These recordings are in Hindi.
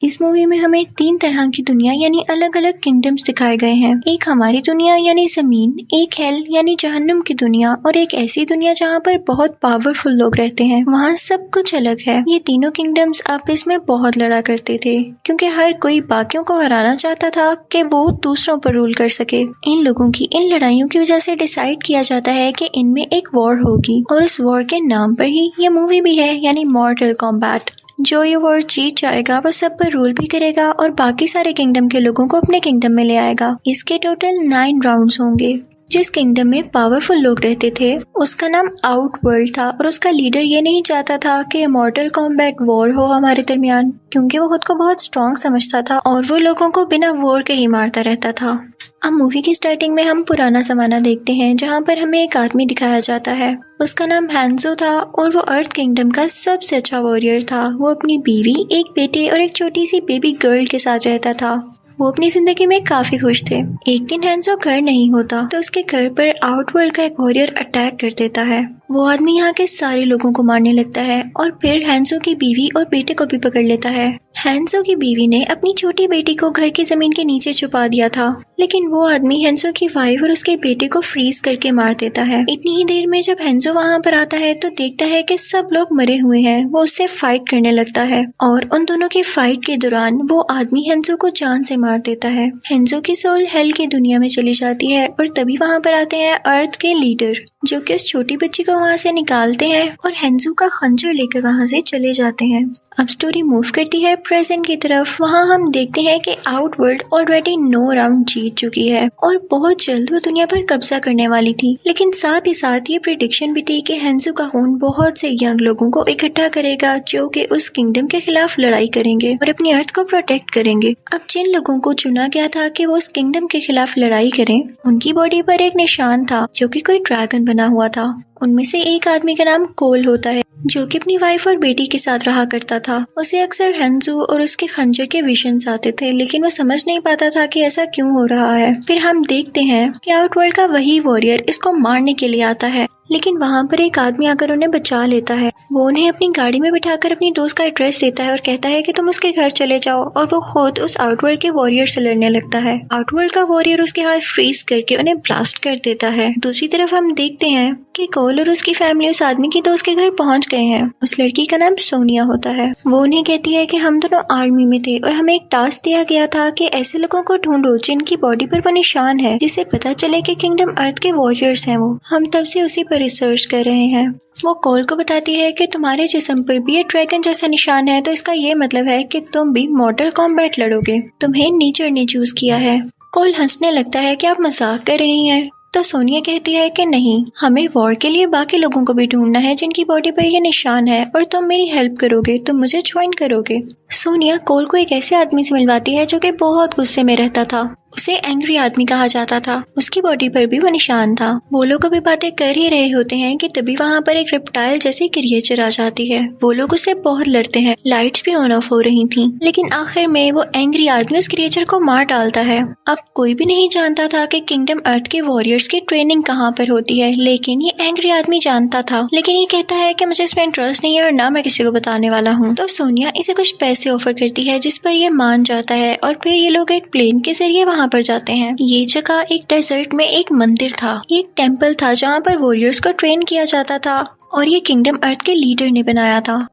इस मूवी में हमें 3 तरह की दुनिया यानी अलग अलग किंगडम्स दिखाए गए हैं। एक हमारी दुनिया यानी जमीन, एक हेल यानी जहन्नुम की दुनिया और एक ऐसी दुनिया जहाँ पर बहुत पावरफुल लोग रहते हैं। वहाँ सब कुछ अलग है। ये तीनों किंगडम्स आपस में बहुत लड़ा करते थे क्योंकि हर कोई बाकियों को हराना चाहता था कि वो दूसरों पर रूल कर सके। इन लोगों की इन लड़ाइयों की वजह से डिसाइड किया जाता है कि इनमें एक वॉर होगी और उस वॉर के नाम पर ही ये मूवी भी है यानी मॉर्टल कॉम्बैट। जो ये वॉर जीत जाएगा वो सब पर रूल भी करेगा और बाकी सारे किंगडम के लोगों को अपने किंगडम में ले आएगा। इसके टोटल 9 राउंड्स होंगे। जिस किंगडम में पावरफुल लोग रहते थे उसका नाम आउटवर्ल्ड था और उसका लीडर ये नहीं चाहता था कि मॉर्टल कॉम्बैट वॉर हो हमारे दरमियान, क्योंकि वो खुद को बहुत स्ट्रॉन्ग समझता था और वो लोगों को बिना वॉर के ही मारता रहता था। अब मूवी की स्टार्टिंग में हम पुराना जमाना देखते हैं जहाँ पर हमें एक आदमी दिखाया जाता है। उसका नाम हैंजो था और वो अर्थ किंगडम का सबसे अच्छा वॉरियर था। वो अपनी बीवी, एक बेटे और एक छोटी सी बेबी गर्ल के साथ रहता था। वो अपनी जिंदगी में काफी खुश थे। एक दिन हैंजो घर नहीं होता तो उसके घर पर आउटवर्ल्ड का एक वॉरियर अटैक कर देता है। वो आदमी यहाँ के सारे लोगों को मारने लगता है और फिर हैंजो की बीवी और बेटे को भी पकड़ लेता है। हैंजो की बीवी ने अपनी छोटी बेटी को घर की जमीन के नीचे छुपा दिया था, लेकिन वो आदमी हैंजो की वाइफ और उसके बेटे को फ्रीज करके मार देता है। इतनी ही देर में जब हैंजो वहाँ पर आता है तो देखता है कि सब लोग मरे हुए हैं। वो उससे फाइट करने लगता है और उन दोनों की फाइट के दौरान वो आदमी हैंजो को जान से मार देता है। हैंजो की सोल हेल की दुनिया में चली जाती है और तभी वहाँ पर आते हैं अर्थ के लीडर, जो कि उस छोटी बच्ची को वहाँ से निकालते हैं और हैंजो का खंजर लेकर वहाँ से चले जाते हैं। अब स्टोरी मूव करती है प्रेजेंट की तरफ। वहाँ हम देखते हैं कि आउटवर्ल्ड ऑलरेडी 9 राउंड जीत चुकी है और बहुत जल्द वो दुनिया पर कब्जा करने वाली थी, लेकिन साथ ही साथ ये प्रेडिक्शन भी थी कि हैंजो का खून बहुत से यंग लोगों को इकट्ठा करेगा जो कि उस किंगडम के खिलाफ लड़ाई करेंगे और अपनी अर्थ को प्रोटेक्ट करेंगे। अब जिन लोगों को चुना गया था कि वो उस किंगडम के खिलाफ लड़ाई करें, उनकी बॉडी पर एक निशान था जो कि कोई ड्रैगन बना हुआ था। उनमें से एक आदमी का नाम कोल होता है जो कि अपनी वाइफ और बेटी के साथ रहा करता था। उसे अक्सर हैंजो और उसके खंजर के विजन्स आते थे, लेकिन वो समझ नहीं पाता था कि ऐसा क्यों हो रहा है। फिर हम देखते हैं कि आउटवर्ल्ड का वही वॉरियर इसको मारने के लिए आता है, लेकिन वहाँ पर एक आदमी आकर उन्हें बचा लेता है। वो उन्हें अपनी गाड़ी में बिठाकर अपनी दोस्त का एड्रेस देता है और कहता है कि तुम उसके घर चले जाओ, और वो खुद उस आउटवर्ल्ड के वॉरियर से लड़ने लगता है। आउटवर्ल्ड का वॉरियर उसके हाथ फ्रीज करके उन्हें ब्लास्ट कर देता है। दूसरी तरफ हम देखते हैं कि कोल और उसकी फैमिली उस आदमी की दोस्त के घर पहुंच गए हैं। उस लड़की का नाम सोनिया होता है। वो उन्हें कहती है कि हम दोनों आर्मी में थे और हमें एक टास्क दिया गया था कि ऐसे लोगों को ढूंढो जिनकी बॉडी पर वो निशान है, जिससे पता चले कि किंगडम अर्थ के वॉरियर्स हैं। वो हम तब से उसी पर रिसर्च कर रहे हैं। वो कोल को बताती है कि तुम्हारे जिस्म पर भी ये ड्रैगन जैसा निशान है, तो इसका ये मतलब है कि तुम भी मॉर्टल कॉम्बैट लड़ोगे। तुम्हें नेचर ने चूज किया है। कोल हंसने लगता है कि आप मजाक कर रही हैं। तो सोनिया कहती है कि नहीं, हमें वॉर के लिए बाकी लोगों को भी ढूंढना है जिनकी बॉडी पर ये निशान है, और तुम मेरी हेल्प करोगे, तुम मुझे ज्वाइन करोगे। सोनिया कोल को एक ऐसे आदमी से मिलवाती है जो कि बहुत गुस्से में रहता था। उसे एंग्री आदमी कहा जाता था। उसकी बॉडी पर भी वो निशान था। वो लोग अभी बातें कर ही रहे होते हैं कि तभी वहाँ पर एक रेप्टाइल जैसी क्रिएचर आ जाती है। वो लोग उससे बहुत लड़ते हैं। लाइट्स भी ऑन ऑफ हो रही थी, लेकिन आखिर में वो एंग्री आदमी उस क्रिएचर को मार डालता है। अब कोई भी नहीं जानता था कि किंगडम अर्थ के वॉरियर्स की ट्रेनिंग कहाँ पर होती है, लेकिन ये एंग्री आदमी जानता था। लेकिन ये कहता है कि मुझे इसमें इंटरेस्ट नहीं है और ना मैं किसी को बताने वाला हूँ। तो सोनिया इसे कुछ पैसे ऑफर करती है, जिस पर ये मान जाता है और फिर ये लोग एक प्लेन के जरिए वहाँ पर जाते हैं। ये जगह एक डेजर्ट में एक मंदिर था, एक टेम्पल था जहाँ पर वॉरियर्स को ट्रेन किया जाता था, और ये किंगडम अर्थ के लीडर ने बनाया था।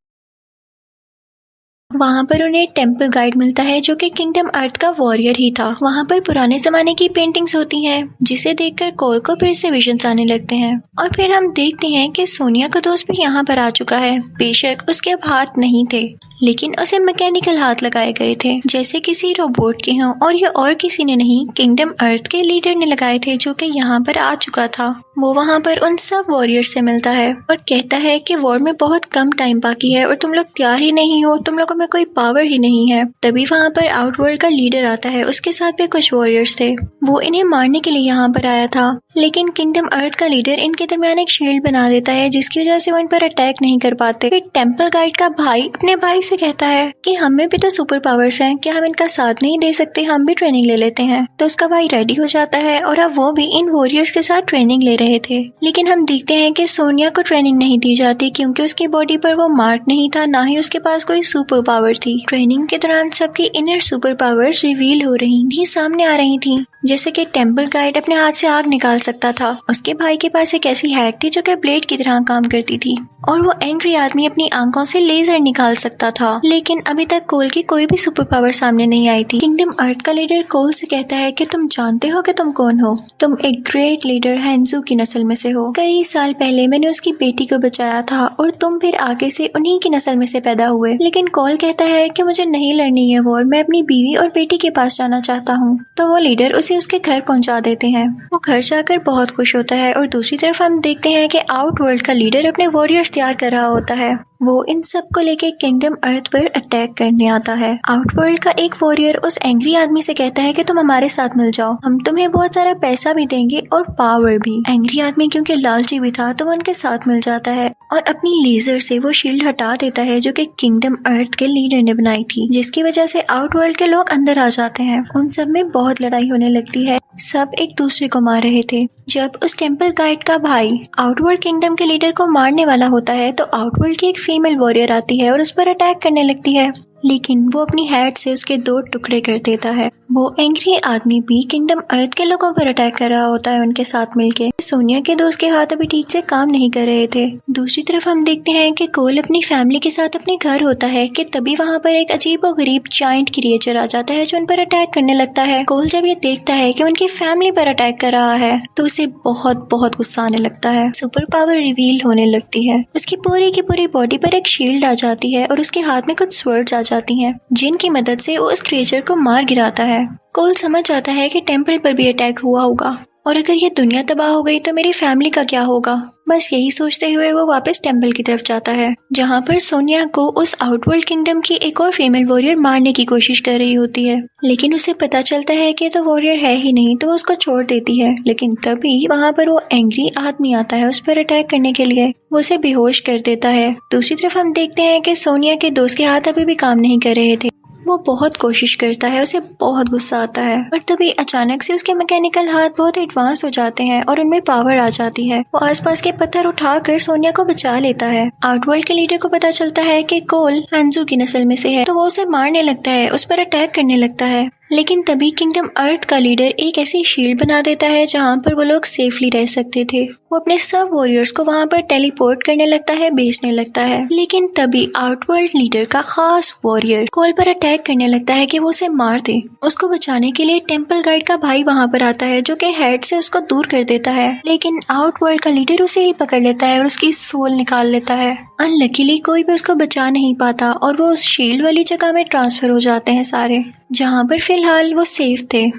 वहाँ पर उन्हें टेम्पल गाइड मिलता है जो कि किंगडम अर्थ का वॉरियर ही था। वहाँ पर पुराने जमाने की पेंटिंग्स होती हैं, जिसे देखकर कोल को फिर से विजन्स आने लगते हैं। और फिर हम देखते हैं कि सोनिया का दोस्त भी यहाँ पर आ चुका है। बेशक उसके अब हाथ नहीं थे, लेकिन उसे मैकेनिकल हाथ लगाए गए थे जैसे किसी रोबोट के हों, और ये और किसी ने नहीं, किंगडम अर्थ के लीडर ने लगाए थे जो कि यहाँ पर आ चुका था। वो वहाँ पर उन सब वॉरियर्स से मिलता है और कहता है कि वॉर में बहुत कम टाइम बाकी है और तुम लोग तैयार ही नहीं हो, तुम लोगों में कोई पावर ही नहीं है। तभी वहाँ पर आउटवर्ल्ड का लीडर आता है। उसके साथ भी कुछ वॉरियर्स थे। वो इन्हें मारने के लिए यहाँ पर आया था, लेकिन किंगडम अर्थ का लीडर इनके दरमियान एक शील्ड बना देता है जिसकी वजह से वो इन पर अटैक नहीं कर पाते। फिर टेम्पल गाइड का भाई अपने भाई से कहता है कि हमें भी तो सुपर पावर्स हैं, क्या हम इनका साथ नहीं दे सकते, हम भी ट्रेनिंग ले लेते हैं। तो उसका भाई रेडी हो जाता है और अब वो भी इन वॉरियर्स के साथ ट्रेनिंग ले रहे थे। लेकिन हम देखते हैं कि सोनिया को ट्रेनिंग नहीं दी जाती क्योंकि उसकी बॉडी पर वो मार्क नहीं था, ना ही उसके पास कोई सुपर पावर थी। ट्रेनिंग के दौरान सबकी इनर सुपर पावर्स रिवील हो रही थी, सामने आ रही थी। जैसे कि टेम्पल गाइड अपने हाथ से आग निकाल सकता था, उसके भाई के पास एक ऐसी हैट थी जो कि ब्लेड की तरह काम करती थी, और वो एंग्री आदमी अपनी आंखों से लेजर निकाल सकता था। लेकिन अभी तक कोल की कोई भी सुपर पावर सामने नहीं आई थी। किंगडम अर्थ का लीडर कोल से कहता है कि तुम जानते हो कि तुम कौन हो? तुम एक ग्रेट लीडर हैंजू की नस्ल में से हो। कई साल पहले मैंने उसकी बेटी को बचाया था और तुम फिर आगे से उन्हीं की नस्ल में से पैदा हुए। लेकिन कोल कहता है कि मुझे नहीं लड़नी है वॉर, मैं अपनी बीवी और बेटी के पास जाना चाहता हूँ। तो वो लीडर उसे उसके घर पहुंचा देते हैं। वो घर जाकर बहुत खुश होता है और दूसरी तरफ हम देखते हैं कि आउट वर्ल्ड का लीडर अपने वॉरियर्स तैयार कर रहा होता है। वो इन सब को लेके किंगडम अर्थ पर अटैक करने आता है। आउटवर्ल्ड का एक वॉरियर उस एंग्री आदमी से कहता है कि तुम हमारे साथ मिल जाओ, हम तुम्हें बहुत सारा पैसा भी देंगे और पावर भी। एंग्री आदमी क्योंकि लालची भी था तो वो उनके साथ मिल जाता है और अपनी लेजर से वो शील्ड हटा देता है जो कि किंगडम अर्थ के लीडर ने बनाई थी, जिसकी वजह से आउटवर्ल्ड के लोग अंदर आ जाते हैं। उन सब में बहुत लड़ाई होने लगती है, सब एक दूसरे को मार रहे थे। जब उस टेम्पल गाइड का भाई आउटवर्ल्ड किंगडम के लीडर को मारने वाला होता है तो आउटवर्ल्ड की एक फीमेल वॉरियर आती है और उस पर अटैक करने लगती है, लेकिन वो अपनी हैट से उसके 2 टुकड़े कर देता है। वो एंग्री आदमी भी किंगडम अर्थ के लोगों पर अटैक कर रहा होता है उनके साथ मिलके। सोनिया के दोस्त के हाथ अभी ठीक से काम नहीं कर रहे थे। दूसरी तरफ हम देखते हैं कि कोल अपनी फैमिली के साथ अपने घर होता है कि तभी वहाँ पर एक अजीबोगरीब जायंट क्रिएचर आ जाता है जो उन पर अटैक करने लगता है। कोल जब ये देखता है कि उनकी फैमिली पर अटैक कर रहा है तो उसे बहुत बहुत गुस्सा आने लगता है। सुपर पावर रिवील होने लगती है, उसकी पूरी की पूरी बॉडी पर एक शील्ड आ जाती है और उसके हाथ में कुछ स्वर्ड्स आ जाती हैं जिनकी मदद से वो उस क्रिएचर को मार गिराता है। कोल समझ जाता है कि टेम्पल पर भी अटैक हुआ होगा और अगर ये दुनिया तबाह हो गई तो मेरी फैमिली का क्या होगा। बस यही सोचते हुए वो वापस टेम्पल की तरफ जाता है जहाँ पर सोनिया को उस आउटवर्ल्ड किंगडम की एक और फीमेल वॉरियर मारने की कोशिश कर रही होती है, लेकिन उसे पता चलता है कि तो वॉरियर है ही नहीं तो वो उसको छोड़ देती है। लेकिन तभी वहाँ पर वो एंग्री आदमी आता है उस पर अटैक करने के लिए, वो उसे बेहोश कर देता है। दूसरी तरफ हम देखते हैं कि सोनिया के दोस्त के हाथ अभी भी काम नहीं कर रहे थे। वो बहुत कोशिश करता है, उसे बहुत गुस्सा आता है और तभी अचानक से उसके मैकेनिकल हाथ बहुत एडवांस हो जाते हैं और उनमें पावर आ जाती है। वो आसपास के पत्थर उठाकर सोनिया को बचा लेता है। आउटवर्ल्ड के लीडर को पता चलता है कि कोल हैंजू की नस्ल में से है तो वो उसे मारने लगता है, उस पर अटैक करने लगता है। लेकिन तभी किंगडम अर्थ का लीडर एक ऐसी शील्ड बना देता है जहाँ पर वो लोग सेफली रह सकते थे। वो अपने सब वॉरियर्स को वहाँ पर टेलीपोर्ट करने लगता है, भेजने लगता है। लेकिन तभी आउटवर्ल्ड लीडर का खास वॉरियर कोल पर अटैक करने लगता है कि वो उसे मार दे। उसको बचाने के लिए टेम्पल गाइड का भाई वहाँ पर आता है जो कि हेड से उसको दूर कर देता है, लेकिन आउटवर्ल्ड का लीडर उसे ही पकड़ लेता है और उसकी सोल निकाल लेता है। अनलकीली कोई भी उसको बचा नहीं पाता और वो उस शील्ड वाली जगह में ट्रांसफर हो जाते हैं सारे, जहाँ पर फिलहाल वो सेफ थे।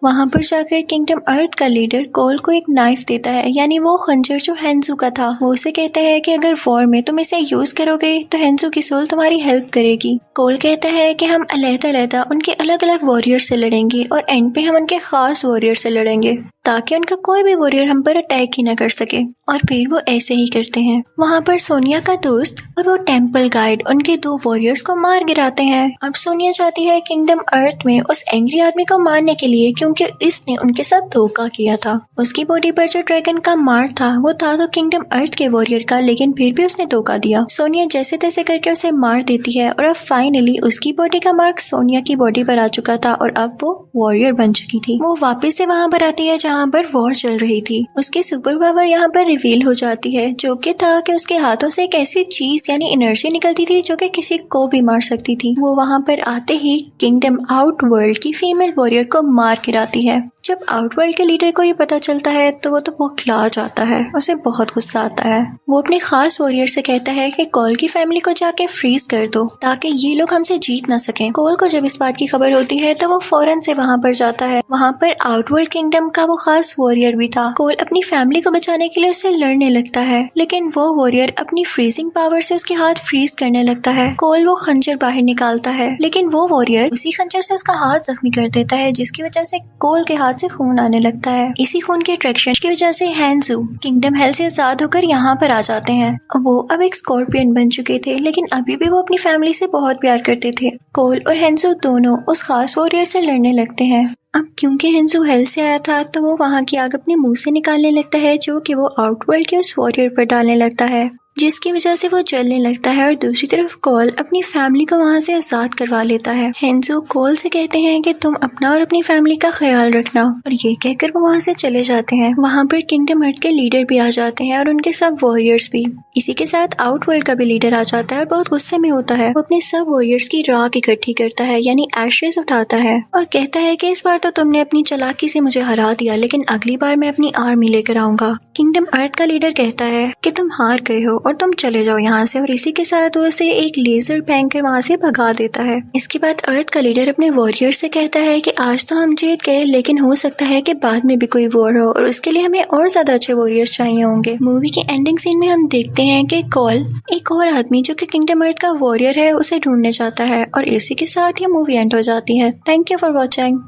वहाँ पर जाकर किंगडम अर्थ का लीडर कोल को एक नाइफ देता है, यानी वो खंजर जो हैंजू का था। वो उसे कहता है कि अगर वॉर में तुम इसे यूज करोगे तो हैंजू की सोल तुम्हारी हेल्प करेगी। कोल कहता है कि हम अलग-अलग उनके अलग अलग वॉरियर से लड़ेंगे और एंड पे हम उनके खास वॉरियर से लड़ेंगे ताकि उनका कोई भी वॉरियर हम पर अटैक ही न कर सके। और फिर वो ऐसे ही करते हैं। वहाँ पर सोनिया का दोस्त और वो टेम्पल गाइड उनके 2 वॉरियर्स को मार गिराते हैं। अब सोनिया चाहती है किंगडम अर्थ में उस एंग्री आदमी को मारने के लिए क्योंकि इसने उनके साथ धोखा किया था। उसकी बॉडी पर जो ड्रैगन का मार्क था वो था तो किंगडम अर्थ के वॉरियर का, लेकिन फिर भी उसने धोखा दिया। सोनिया जैसे तैसे करके उसे मार देती है और अब फाइनली उसकी बॉडी का मार्क सोनिया की बॉडी पर आ चुका था और अब वो वॉरियर बन चुकी थी। वो वापस से वहाँ पर आती है जहाँ पर वॉर चल रही थी। उसकी सुपर पावर यहाँ पर रिवील हो जाती है जो कि था कि उसके हाथों से एक ऐसी चीज यानी एनर्जी निकलती थी जो कि किसी को भी मार सकती थी। वो वहाँ पर आते ही किंगडम आउटवर्ल्ड की फीमेल वॉरियर को मार गिराती है। जब आउटवर्ल्ड के लीडर को ये पता चलता है तो वो तो बौखला जाता है, उसे बहुत गुस्सा आता है। वो अपने खास वॉरियर से कहता है कि कोल की फैमिली को जाके फ्रीज कर दो ताकि ये लोग हमसे जीत ना सकें। कोल को जब इस बात की खबर होती है तो वो फौरन से वहाँ पर जाता है। वहाँ पर आउटवर्ल्ड किंगडम का वो खास वॉरियर भी था। कोल अपनी फैमिली को बचाने के लिए उससे लड़ने लगता है, लेकिन वो वॉरियर अपनी फ्रीजिंग पावर से उसके हाथ फ्रीज करने लगता है। कोल वो खंजर बाहर निकालता है, लेकिन वो वॉरियर उसी खंजर से उसका हाथ जख्मी कर देता है, जिसकी वजह से कोल के हाथ हाथ से खून आने लगता है। इसी खून के अट्रैक्शन की वजह से हैंजू किंगडम हेल से आजाद होकर यहाँ पर आ जाते हैं। वो अब एक स्कॉर्पियन बन चुके थे, लेकिन अभी भी वो अपनी फैमिली से बहुत प्यार करते थे। कोल और हैंजू दोनों उस खास वॉरियर से लड़ने लगते हैं। अब क्योंकि हैंजू हेल से आया था तो वो वहाँ की आग अपने मुंह से निकालने लगता है, जो कि वो आउटवर्ल्ड के उस वॉरियर पर डालने लगता है, जिसकी वजह से वो जलने लगता है। और दूसरी तरफ कोल अपनी फैमिली को वहाँ से आजाद करवा लेता है। हैंजू कोल से कहते हैं कि तुम अपना और अपनी फैमिली का ख्याल रखना, और ये कहकर वो वहाँ से चले जाते हैं। वहाँ पर किंगडम अर्थ के लीडर भी आ जाते हैं और उनके सब वॉरियर्स भी। इसी के साथ आउटवर्ल्ड का भी लीडर आ जाता है और बहुत गुस्से में होता है। वो अपने सब वॉरियर्स की राख इकट्ठी करता है, यानी एशेस उठाता है, और कहता है कि इस बार तो तुमने अपनी चालाकी से मुझे हरा दिया, लेकिन अगली बार मैं अपनी आर्मी लेकर आऊंगा। किंगडम अर्थ का लीडर कहता है कि तुम हार गए हो और तुम चले जाओ यहाँ से, और इसी के साथ वो उसे एक लेजर फेंक कर वहाँ से भगा देता है। इसके बाद अर्थ का लीडर अपने वॉरियर्स से कहता है कि आज तो हम जीत गए, लेकिन हो सकता है कि बाद में भी कोई वॉर हो, और उसके लिए हमें और ज्यादा अच्छे वॉरियर्स चाहिए होंगे। मूवी के एंडिंग सीन में हम देखते हैं कि कोल एक और आदमी जो कि किंगडम अर्थ का वॉरियर है उसे ढूंढने जाता है, और इसी के साथ ये मूवी एंड हो जाती है। Thank you for watching.